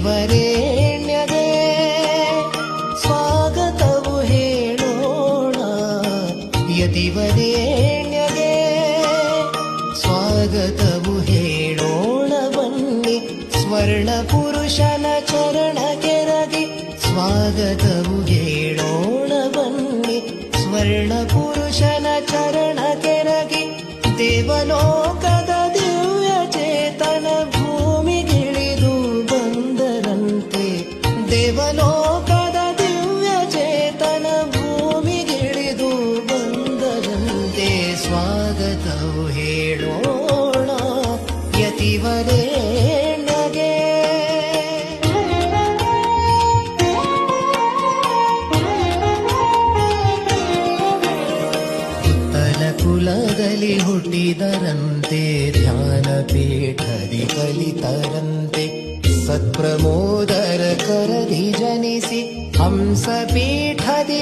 ಯತಿವರೇಣ್ಯಗೆ ಸ್ವಾಗತವು ಹೇಳೋಣ. ಯತಿವರೇಣ್ಯಗೆ ಸ್ವಾಗತವು ಹೇಳೋಣ ಬನ್ನಿ. ಸ್ವರ್ಣ ಪುರುಷನ ಚರಣ ಕೆರಗಿ ಸ್ವಾಗತವು ಹೇಳೋಣ ಬನ್ನಿ. ಸ್ವರ್ಣ ಪುರುಷನ ಚರಣ ಕೆರಗಿ ದೇವಲೋಕದ ದಿವ್ಯ ಚೇತನ ಭೂಮಿಗಿಳಿದು ಬಂದರಂತೆ. ದೇವಲೋಕದ ದಿವ್ಯ ಚೇತನ ಭೂಮಿಗಿಳಿದು ಬಂದರಂತೆ. ಸ್ವಾಗತವು ಹೇಳೋಣ ಯತಿವರೇಣ್ಯಗೆ. ಕುಲದಲ್ಲಿ ಹುಟ್ಟಿದರಂತೆ ಧ್ಯಾನ ಪೀಠದಿ ಕಲಿತರಂತೆ. ಸತ್ಪ್ರಮೋದರ ಕರದಿ ಜನಿಸಿ ಹಂಸ ಪೀಠದಿ